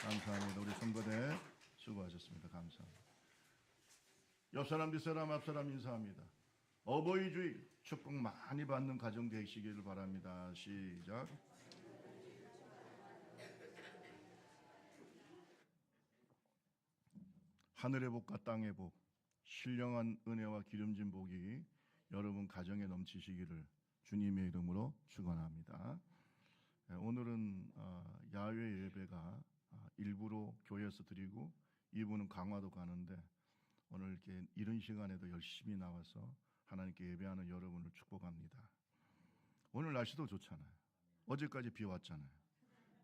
감사합니다. 우리 성도들 수고하셨습니다. 감사합니다. 옆 사람, 뒷 사람, 앞 사람 인사합니다. 어버이 주일 축복 많이 받는 가정 되시기를 바랍니다. 시작. 하늘의 복과 땅의 복, 신령한 은혜와 기름진 복이 여러분 가정에 넘치시기를 주님의 이름으로 축원합니다. 오늘은 야외 예배가 일부러 교회에서 드리고 2부는 강화도 가는데 오늘 이렇게 이른 시간에도 열심히 나와서 하나님께 예배하는 여러분을 축복합니다. 오늘 날씨도 좋잖아요. 어제까지 비 왔잖아요.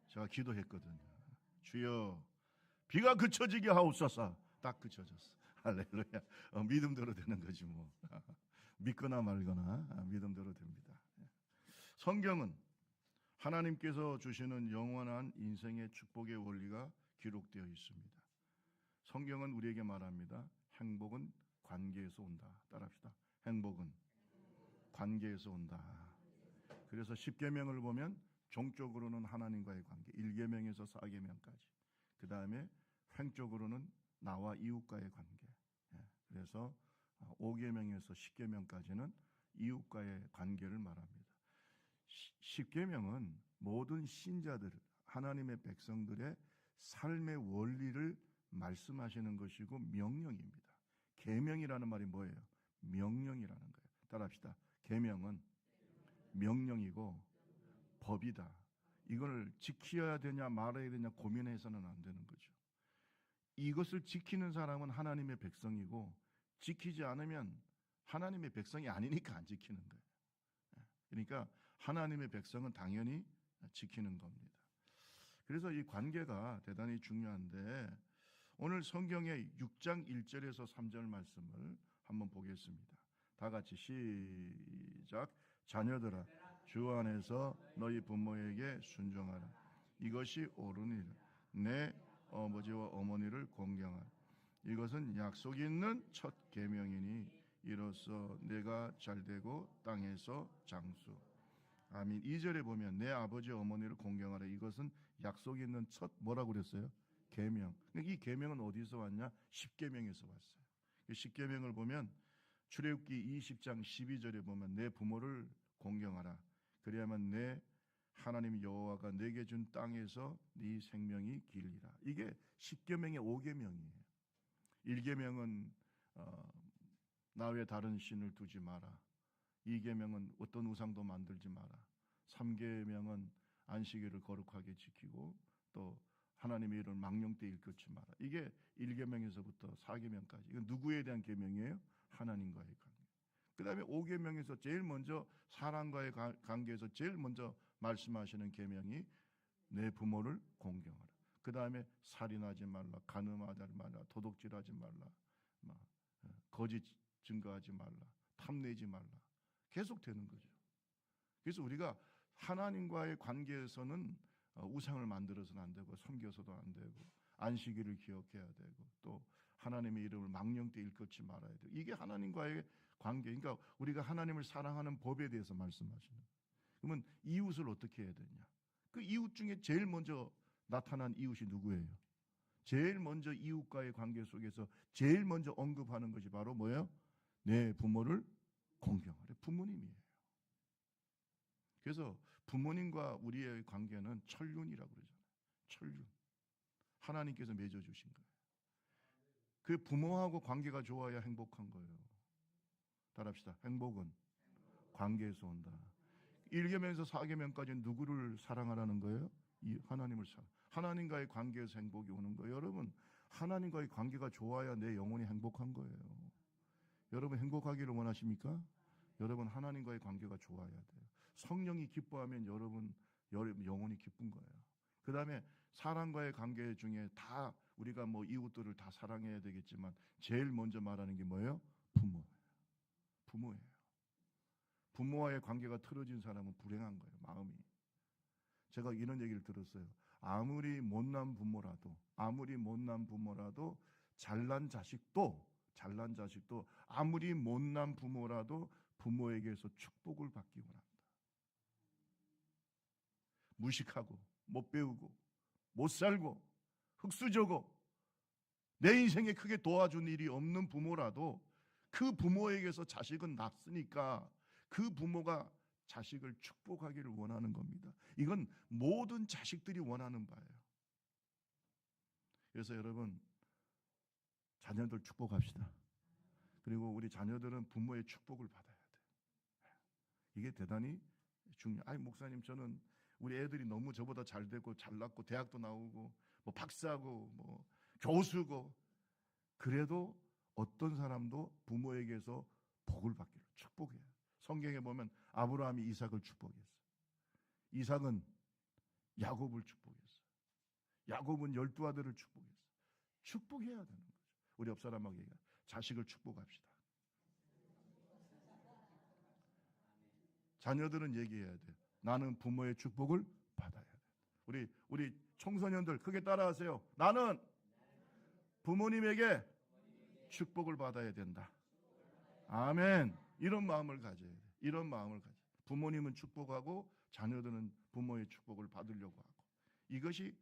제가 기도했거든요. 주여 비가 그쳐지게 하옵소서. 딱 그쳐졌어. 할렐루야. 믿음대로 되는 거지 뭐. 믿거나 말거나 믿음대로 됩니다. 성경은 하나님께서 주시는 영원한 인생의 축복의 원리가 기록되어 있습니다. 성경은 우리에게 말합니다. 행복은 관계에서 온다. 따라합시다. 행복은 관계에서 온다. 그래서 10계명을 보면 종적으로는 하나님과의 관계, 1계명에서 4계명까지, 그 다음에 횡적으로는 나와 이웃과의 관계, 그래서 5계명에서 10계명까지는 이웃과의 관계를 말합니다. 10계명은 모든 신자들, 하나님의 백성들의 삶의 원리를 말씀하시는 것이고 명령입니다. 계명이라는 말이 뭐예요? 명령이라는 거예요. 따라합시다. 계명은 명령이고 법이다. 이걸 지켜야 되냐 말아야 되냐 고민해서는 안 되는 거죠. 이것을 지키는 사람은 하나님의 백성이고 지키지 않으면 하나님의 백성이 아니니까 안 지키는 거예요. 그러니까 하나님의 백성은 당연히 지키는 겁니다. 그래서 이 관계가 대단히 중요한데 오늘 성경의 6장 1절에서 3절 말씀을 한번 보겠습니다. 다 같이 시작. 자녀들아 주 안에서 너희 부모에게 순종하라. 이것이 옳으니라. 내 아버지와 어머니를 공경하라. 이것은 약속 있는 첫 계명이니 이로써 내가 잘되고 땅에서 장수. 아멘. 2절에 보면 내 아버지 어머니를 공경하라. 이것은 약속 있는 첫 뭐라고 그랬어요? 계명. 이 계명은 어디서 왔냐? 10계명에서 왔어요. 10계명을 보면 출애굽기 20장 12절에 보면 내 부모를 공경하라. 그래야만 내 하나님 여호와가 내게 준 땅에서 네 생명이 길리라. 이게 10계명의 5계명이에요. 1계명은 나 외 다른 신을 두지 마라. 2계명은 어떤 우상도 만들지 마라. 3계명은 안식일을 거룩하게 지키고 또 하나님의 이름을 망령 때 일컫지 마라. 이게 1계명에서부터 4계명까지. 이건 누구에 대한 계명이에요? 하나님과의 관계. 그 다음에 5계명에서 제일 먼저 사람과의 관계에서 제일 먼저 말씀하시는 계명이 내 부모를 공경하라. 그 다음에 살인하지 말라, 간음하지 말라, 도둑질하지 말라, 거짓 증거하지 말라, 탐내지 말라. 계속 되는 거죠. 그래서 우리가 하나님과의 관계에서는 우상을 만들어서는 안 되고 섬겨서도 안 되고 안식일을 기억해야 되고 또 하나님의 이름을 망령 때 일컫지 말아야 되고 이게 하나님과의 관계. 그러니까 우리가 하나님을 사랑하는 법에 대해서 말씀하시는. 그러면 이웃을 어떻게 해야 되냐? 그 이웃 중에 제일 먼저 나타난 이웃이 누구예요? 제일 먼저 이웃과의 관계 속에서 제일 먼저 언급하는 것이 바로 뭐예요? 내 부모를 공경하래. 부모님이에요. 그래서 부모님과 우리의 관계는 천륜이라고 그러잖아요. 천륜. 하나님께서 맺어주신 거예요. 그 부모하고 관계가 좋아야 행복한 거예요. 따라합시다. 행복은 관계에서 온다. 1계명에서 4계명까지 누구를 사랑하라는 거예요? 하나님을 사랑. 하나님과의 관계에서 행복이 오는 거예요. 여러분, 하나님과의 관계가 좋아야 내 영혼이 행복한 거예요. 여러분 행복하기를 원하십니까? 여러분 하나님과의 관계가 좋아야 돼요. 성령이 기뻐하면 여러분 영혼이 기쁜 거예요. 그 다음에 사람과의 관계 중에 다 우리가 뭐 이웃들을 다 사랑해야 되겠지만 제일 먼저 말하는 게 뭐예요? 부모예요. 부모예요. 부모와의 관계가 틀어진 사람은 불행한 거예요. 마음이. 제가 이런 얘기를 들었어요. 아무리 못난 부모라도 잘난 자식도 아무리 못난 부모라도 부모에게서 축복을 받기 원합니다. 무식하고 못 배우고 못 살고 흙수저고 내 인생에 크게 도와준 일이 없는 부모라도 그 부모에게서 자식은 낳았으니까 그 부모가 자식을 축복하기를 원하는 겁니다. 이건 모든 자식들이 원하는 바예요. 그래서 여러분, 자녀들 축복합시다. 그리고 우리 자녀들은 부모의 축복을 받아야 돼. 이게 대단히 중요해요. 아니 목사님, 저는 우리 애들이 너무 저보다 잘 되고 잘났고 대학도 나오고 뭐 박사고 뭐 교수고, 그래도 어떤 사람도 부모에게서 복을 받기를 축복해요. 성경에 보면 아브라함이 이삭을 축복했어요. 이삭은 야곱을 축복했어요. 야곱은 12아들을 축복했어요. 축복해야 되는 거죠. 우리 옆 사람에게 자식을 축복합시다. 자녀들은 얘기해야 돼. 나는 부모의 축복을 받아야 돼. 우리 청소년들 크게 따라하세요. 나는 부모님에게 축복을 받아야 된다. 아멘. 이런 마음을 가져야 돼. 이런 마음을 가져. 부모님은 축복하고 자녀들은 부모의 축복을 받으려고 하고. 이것이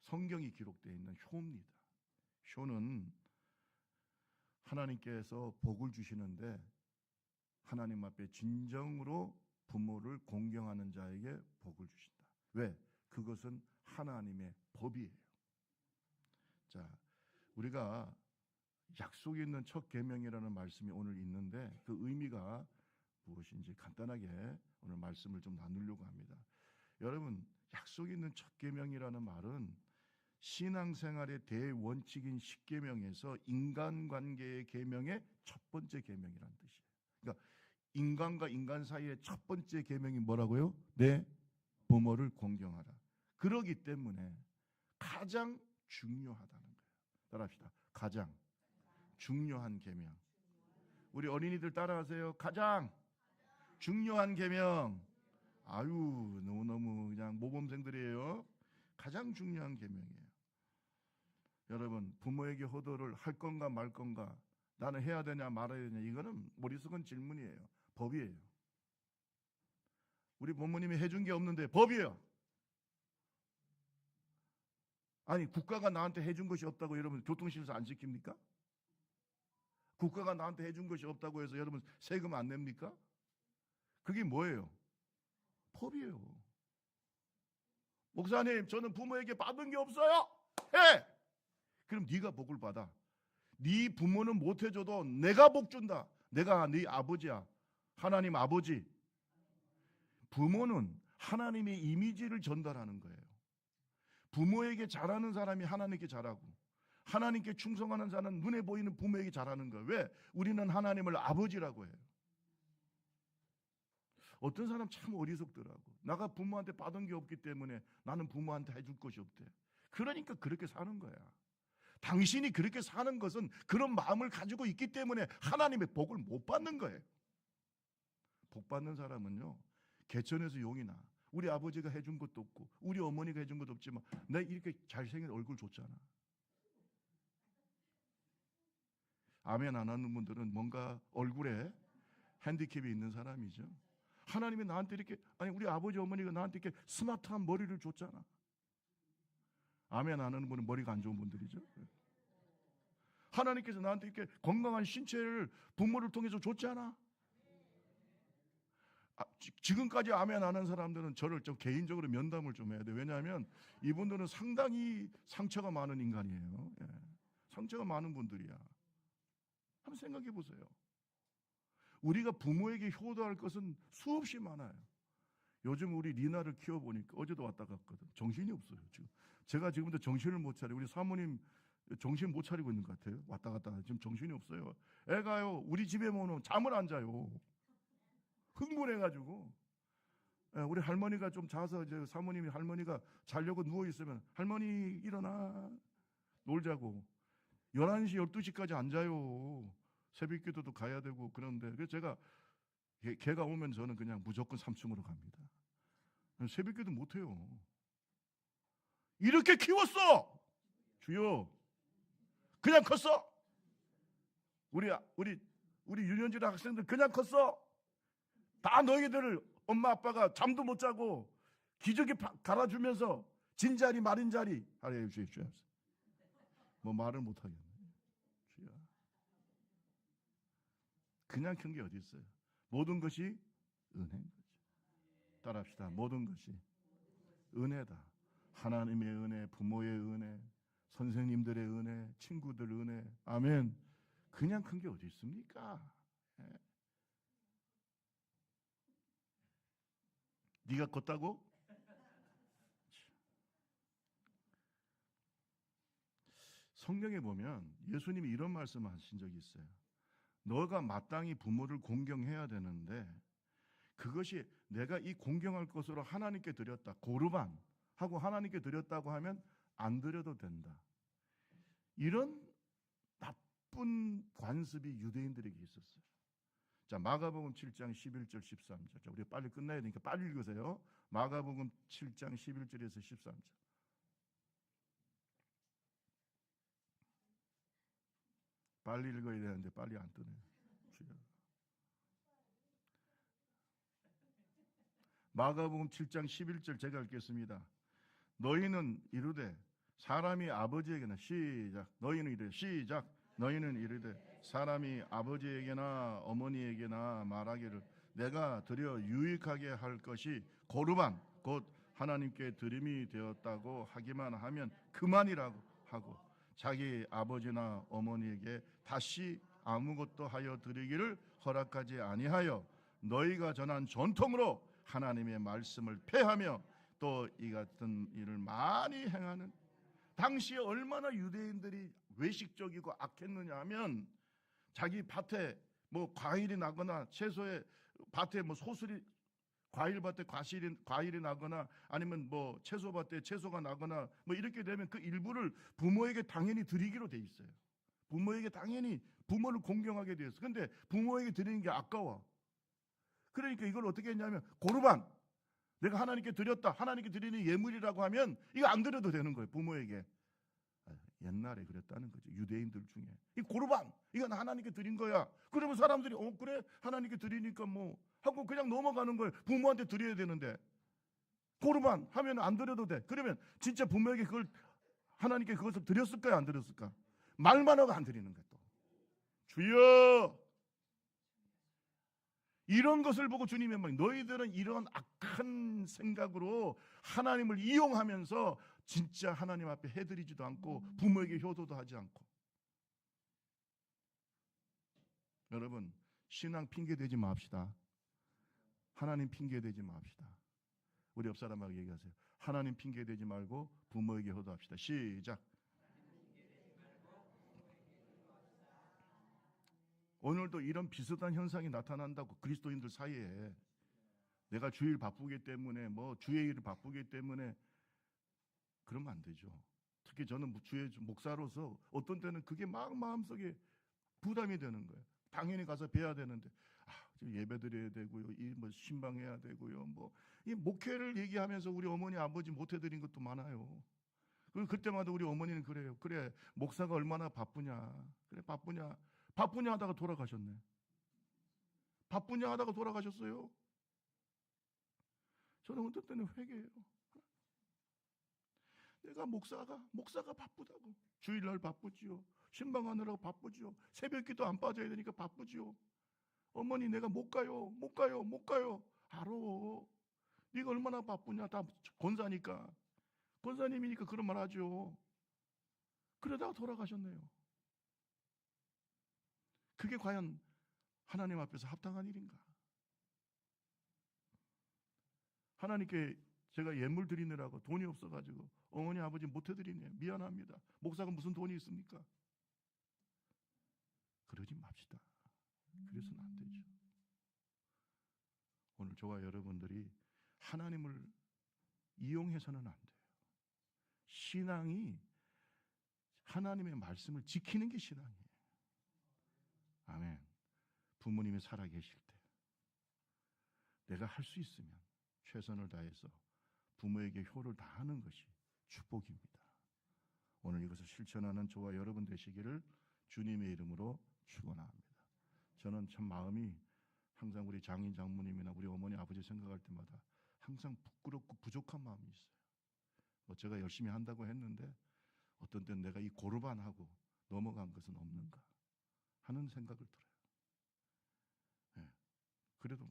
성경이 기록되어 있는 효입니다. 효는 하나님께서 복을 주시는데 하나님 앞에 진정으로 부모를 공경하는 자에게 복을 주신다. 왜? 그것은 하나님의 법이에요. 자, 우리가 약속이 있는 첫 계명이라는 말씀이 오늘 있는데 그 의미가 무엇인지 간단하게 오늘 말씀을 좀 나누려고 합니다. 여러분, 약속이 있는 첫 계명이라는 말은 신앙생활의 대원칙인 십계명에서 인간관계의 계명의 첫 번째 계명이라는 뜻이에요. 그러니까 인간과 인간 사이의 첫 번째 계명이 뭐라고요? 내 부모를 공경하라. 그러기 때문에 가장 중요하다는 거예요. 따라합시다. 가장 중요한 계명. 우리 어린이들 따라하세요. 가장 중요한 계명. 아유, 너무너무 그냥 모범생들이에요. 가장 중요한 계명이에요. 여러분, 부모에게 효도를 할 건가 말 건가, 나는 해야 되냐 말아야 되냐, 이거는 머릿속은 질문이에요. 법이에요. 우리 부모님이 해준 게 없는데 법이에요. 아니, 국가가 나한테 해준 것이 없다고 여러분 교통실서 안 지킵니까? 국가가 나한테 해준 것이 없다고 해서 여러분 세금 안 냅니까? 그게 뭐예요? 법이에요. 목사님, 저는 부모에게 받은 게 없어요. 해! 그럼 네가 복을 받아. 네 부모는 못 해줘도 내가 복 준다. 내가 네 아버지야. 하나님 아버지. 부모는 하나님의 이미지를 전달하는 거예요. 부모에게 잘하는 사람이 하나님께 잘하고, 하나님께 충성하는 사람은 눈에 보이는 부모에게 잘하는 거예요. 왜? 우리는 하나님을 아버지라고 해요. 어떤 사람 참 어리석더라고. 내가 부모한테 받은 게 없기 때문에 나는 부모한테 해줄 것이 없대. 그러니까 그렇게 사는 거야. 당신이 그렇게 사는 것은 그런 마음을 가지고 있기 때문에 하나님의 복을 못 받는 거예요. 복 받는 사람은요, 개천에서 용이 나. 우리 아버지가 해준 것도 없고 우리 어머니가 해준 것도 없지만 내 이렇게 잘생긴 얼굴 줬잖아. 아멘 안 하는 분들은 뭔가 얼굴에 핸디캡이 있는 사람이죠. 하나님이 나한테 이렇게, 아니 우리 아버지 어머니가 나한테 이렇게 스마트한 머리를 줬잖아. 아멘 안 하는 분은 머리가 안 좋은 분들이죠. 하나님께서 나한테 이렇게 건강한 신체를 부모를 통해서 줬잖아. 지금까지 아멘 안 하는 사람들은 저를 좀 개인적으로 면담을 좀 해야 돼. 왜냐하면 이분들은 상당히 상처가 많은 인간이에요. 예. 상처가 많은 분들이야. 한번 생각해 보세요. 우리가 부모에게 효도할 것은 수없이 많아요. 요즘 우리 리나를 키워보니까, 어제도 왔다 갔거든. 정신이 없어요. 지금 제가 지금부터 정신을 못 차리고, 우리 사모님 정신 못 차리고 있는 것 같아요. 왔다 갔다 지금 정신이 없어요. 애가요, 우리 집에 오면 잠을 안 자요. 흥분해가지고. 우리 할머니가 좀 자서, 이제 사모님이 할머니가 자려고 누워있으면 할머니 일어나 놀자고. 11시 12시까지 안 자요. 새벽기도도 가야 되고. 그런데 그래서 제가 걔가 오면 저는 그냥 무조건 3층으로 갑니다. 새벽기도 못해요. 이렇게 키웠어. 주여, 그냥 컸어. 우리 유년지 학생들 그냥 컸어. 다 너희들을 엄마 아빠가 잠도 못 자고 기저귀 갈아주면서 진자리 마린자리 하래 주십시오. 뭐 말을 못 하겠네. 주여. 그냥 큰 게 어디 있어요? 모든 것이 은혜인 거죠. 따라합시다. 모든 것이 은혜다. 하나님의 은혜, 부모의 은혜, 선생님들의 은혜, 친구들 은혜. 아멘. 그냥 큰 게 어디 있습니까? 예. 네가 컸다고? 성경에 보면 예수님이 이런 말씀을 하신 적이 있어요. 너가 마땅히 부모를 공경해야 되는데 그것이 내가 이 공경할 것으로 하나님께 드렸다. 고르반 하고 하나님께 드렸다고 하면 안 드려도 된다. 이런 나쁜 관습이 유대인들에게 있었어요. 자, 마가복음 7장 11절 13절. 자, 우리 빨리 끝나야 되니까 빨리 읽으세요. 마가복음 7장 11절에서 13절. 빨리 읽어야 되는데 빨리 안 뜨네. 마가복음 7장 11절 제가 읽겠습니다. 너희는 이르되 사람이 아버지에게나 시작. 너희는 이르되 시작. 너희는 이르되 사람이 아버지에게나 어머니에게나 말하기를 내가 드려 유익하게 할 것이 고르반 곧 하나님께 드림이 되었다고 하기만 하면 그만이라고 하고 자기 아버지나 어머니에게 다시 아무것도 하여 드리기를 허락하지 아니하여 너희가 전한 전통으로 하나님의 말씀을 폐하며 또 이 같은 일을 많이 행하는. 당시에 얼마나 유대인들이 외식적이고 악했느냐 하면 자기 밭에 뭐 과일이 나거나 채소에 밭에 뭐 소슬이 과일밭에 과일이 나거나 아니면 뭐 채소밭에 채소가 나거나 뭐 이렇게 되면 그 일부를 부모에게 당연히 드리기로 돼 있어요. 부모에게 당연히 부모를 공경하게 되어 있어요. 근데 부모에게 드리는 게 아까워. 그러니까 이걸 어떻게 했냐면 고르반, 내가 하나님께 드렸다, 하나님께 드리는 예물이라고 하면 이거 안 드려도 되는 거예요. 부모에게. 옛날에 그랬다는 거죠. 유대인들 중에 이 고르반, 이건 하나님께 드린 거야. 그러면 사람들이 그래 하나님께 드리니까 뭐 하고 그냥 넘어가는 거예요. 부모한테 드려야 되는데 고르반 하면 안 드려도 돼. 그러면 진짜 부모에게 그걸 하나님께 그것을 드렸을까요? 안 드렸을까? 말만 하고 안 드리는 거야. 또 주여, 이런 것을 보고 주님이 막 너희들은 이런 악한 생각으로 하나님을 이용하면서 진짜 하나님 앞에 해드리지도 않고 부모에게 효도도 하지 않고. 여러분, 신앙 핑계 대지 맙시다. 하나님 핑계 대지 맙시다. 우리 옆 사람하고 얘기하세요. 하나님 핑계 대지 말고 부모에게 효도합시다. 시작. 오늘도 이런 비슷한 현상이 나타난다고. 그리스도인들 사이에 내가 주일 바쁘기 때문에 뭐 주의 일을 바쁘기 때문에 그러면 안 되죠. 특히 저는 주의 목사로서 어떤 때는 그게 막 마음속에 부담이 되는 거예요. 당연히 가서 뵈야 되는데 지금 예배 드려야 되고요, 이 뭐 신방해야 되고요, 뭐 이 목회를 얘기하면서 우리 어머니 아버지 못 해드린 것도 많아요. 그때마다 우리 어머니는 그래요. 그래 목사가 얼마나 바쁘냐. 그래 바쁘냐 하다가 돌아가셨네. 바쁘냐 하다가 돌아가셨어요. 저는 어떤 때는 회개해요. 내가 목사가 바쁘다고. 주일날 바쁘지요. 신방하느라고 바쁘지요. 새벽기도 안 빠져야 되니까 바쁘지요. 어머니 내가 못 가요. 알아. 네가 얼마나 바쁘냐. 다 권사니까. 권사님이니까 그런 말 하죠. 그러다가 돌아가셨네요. 그게 과연 하나님 앞에서 합당한 일인가? 하나님께 제가 예물 드리느라고 돈이 없어가지고 어머니 아버지 못 해드리네. 미안합니다. 목사가 무슨 돈이 있습니까? 그러지 맙시다. 그래서는 안 되죠. 오늘 저와 여러분들이 하나님을 이용해서는 안 돼요. 신앙이 하나님의 말씀을 지키는 게 신앙이에요. 아멘. 부모님이 살아계실 때 내가 할 수 있으면 최선을 다해서 부모에게 효를 다하는 것이 축복입니다. 오늘 이것을 실천하는 저와 여러분 되시기를 주님의 이름으로 축원합니다. 저는 참 마음이 항상 우리 장인 장모님이나 우리 어머니 아버지 생각할 때마다 항상 부끄럽고 부족한 마음이 있어요. 뭐 제가 열심히 한다고 했는데 어떤 때는 내가 이 고르반하고 넘어간 것은 없는가 하는 생각을 들어요. 예. 그래도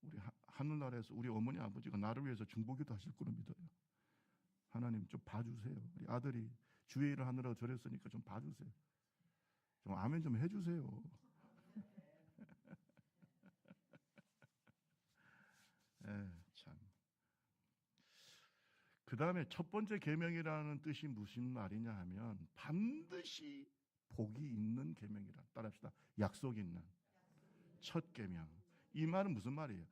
우리 하늘나라에서 우리 어머니 아버지가 나를 위해서 중보기도 하실 거로 믿어요. 하나님 좀 봐주세요. 우리 아들이 주의 일을 하느라고 저랬으니까 좀 봐주세요. 좀 아멘 좀 해주세요. 참. 그 다음에 첫 번째 계명이라는 뜻이 무슨 말이냐 하면 반드시 복이 있는 계명이라. 따라합시다. 약속 있는 첫 계명. 이 말은 무슨 말이에요?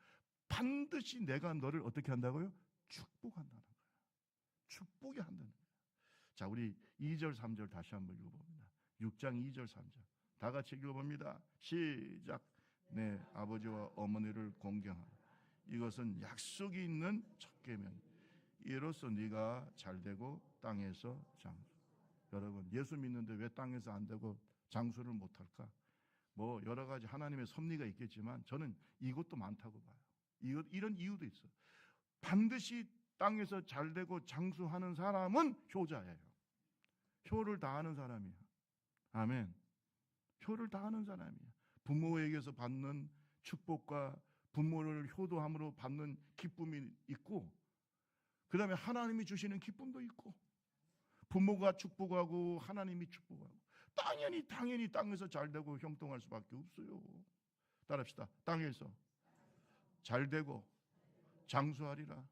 반드시 내가 너를 어떻게 한다고요? 축복한다는 거예요. 축복이 한다는 거예요. 자, 우리 2절 3절 다시 한번 읽어봅니다. 6장 2절 3절 다 같이 읽어봅니다. 시작. 내 아버지와 어머니를 공경하라. 이것은 약속이 있는 첫 계명이다. 이로써 네가 잘되고 땅에서 장수. 여러분, 예수 믿는데 왜 땅에서 안 되고 장수를 못할까? 뭐 여러 가지 하나님의 섭리가 있겠지만 저는 이것도 많다고 봐요. 이런 이유도 있어요. 반드시 땅에서 잘되고 장수하는 사람은 효자예요. 효를 다하는 사람이야. 아멘. 효를 다하는 사람이야. 부모에게서 받는 축복과 부모를 효도함으로 받는 기쁨이 있고, 그 다음에 하나님이 주시는 기쁨도 있고, 부모가 축복하고 하나님이 축복하고, 당연히 땅에서 잘되고 형통할 수밖에 없어요. 따라합시다. 땅에서 잘되고 장수하리라.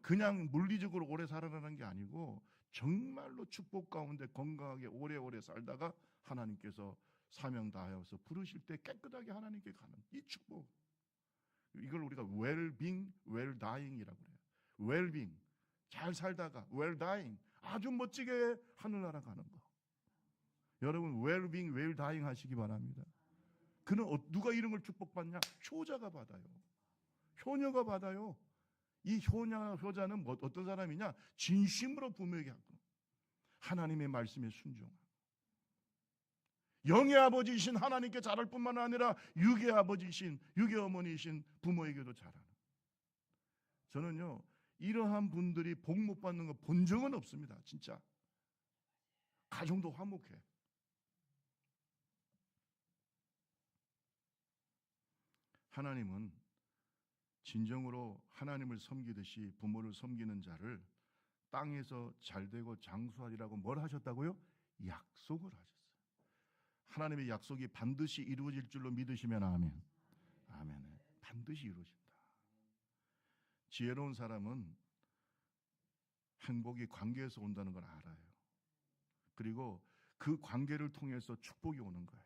그냥 물리적으로 오래 살아가는 게 아니고 정말로 축복 가운데 건강하게 오래오래 살다가 하나님께서 사명 다하여서 부르실 때 깨끗하게 하나님께 가는 이 축복, 이걸 우리가 well-being, well-dying이라고 그래요. well-being, 잘 살다가 well-dying, 아주 멋지게 하늘나라 가는 거. 여러분 well-being, well-dying 하시기 바랍니다. 그는 누가 이런 걸 축복받냐? 효자가 받아요. 효녀가 받아요. 이 효자는 어떤 사람이냐? 진심으로 부모에게 하고 하나님의 말씀에 순종하고 영의 아버지이신 하나님께 잘할 뿐만 아니라 육의 아버지이신, 육의 어머니이신 부모에게도 잘하는. 저는요 이러한 분들이 복 못 받는 거 본 적은 없습니다. 진짜 가정도 화목해. 하나님은 진정으로 하나님을 섬기듯이 부모를 섬기는 자를 땅에서 잘되고 장수하리라고 뭘 하셨다고요? 약속을 하셨어요. 하나님의 약속이 반드시 이루어질 줄로 믿으시면 아멘. 아멘. 반드시 이루어진다. 지혜로운 사람은 행복이 관계에서 온다는 걸 알아요. 그리고 그 관계를 통해서 축복이 오는 거예요.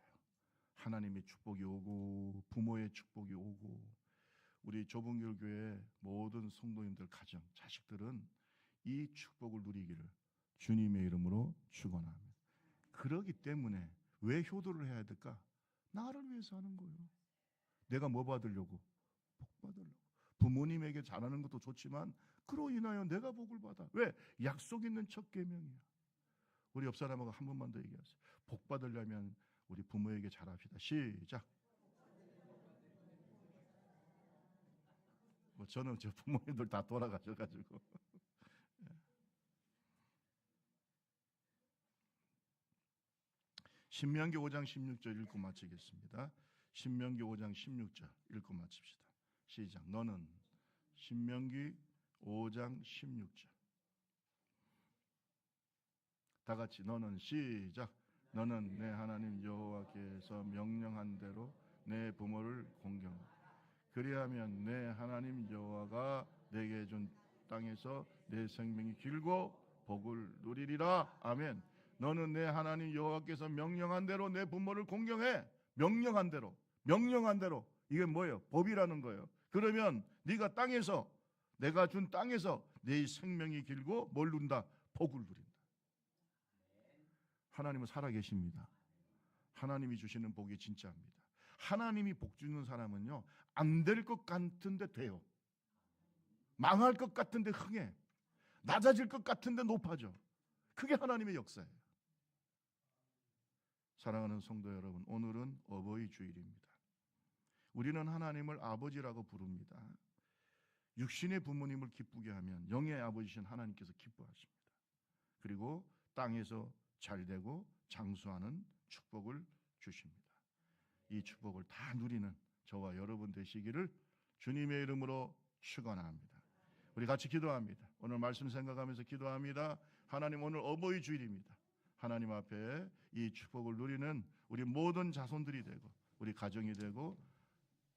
하나님의 축복이 오고 부모의 축복이 오고, 우리 좁은 교회 모든 성도님들 가정, 자식들은 이 축복을 누리기를 주님의 이름으로 축원합니다. 그러기 때문에 왜 효도를 해야 될까? 나를 위해서 하는 거예요. 내가 뭐 받으려고? 복 받으려고. 부모님에게 잘하는 것도 좋지만 그로 인하여 내가 복을 받아. 왜? 약속 있는 첫 계명이야. 우리 옆 사람하고 한 번만 더 얘기하세요. 복 받으려면 우리 부모에게 잘합시다. 시작. 뭐 저는 저 부모님들 다 돌아가셔가지고. 신명기 5장 16절 읽고 마치겠습니다. 신명기 5장 16절 읽고 마칩시다. 시작. 너는 신명기 5장 16절 다 같이 너는 시작. 너는 내 하나님 여호와께서 명령한 대로 내 부모를 공경하라. 그리하면 내 하나님 여호와가 내게 준 땅에서 내 생명이 길고 복을 누리리라. 아멘. 너는 내 하나님 여호와께서 명령한 대로 내 부모를 공경해. 명령한 대로. 이게 뭐예요? 법이라는 거예요. 그러면 네가 땅에서, 내가 준 땅에서 내 생명이 길고 뭘 누린다? 복을 누린다. 하나님은 살아계십니다. 하나님이 주시는 복이 진짜입니다. 하나님이 복 주는 사람은요, 안 될 것 같은데 돼요. 망할 것 같은데 흥해. 낮아질 것 같은데 높아져. 그게 하나님의 역사예요. 사랑하는 성도 여러분, 오늘은 어버이 주일입니다. 우리는 하나님을 아버지라고 부릅니다. 육신의 부모님을 기쁘게 하면 영의 아버지신 하나님께서 기뻐하십니다. 그리고 땅에서 잘되고 장수하는 축복을 주십니다. 이 축복을 다 누리는 저와 여러분 되시기를 주님의 이름으로 축원합니다. 우리 같이 기도합니다. 오늘 말씀 생각하면서 기도합니다. 하나님, 오늘 어버이 주일입니다. 하나님 앞에 이 축복을 누리는 우리 모든 자손들이 되고 우리 가정이 되고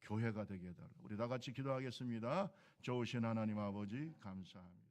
교회가 되게 해달라. 우리 다 같이 기도하겠습니다. 좋으신 하나님 아버지 감사합니다.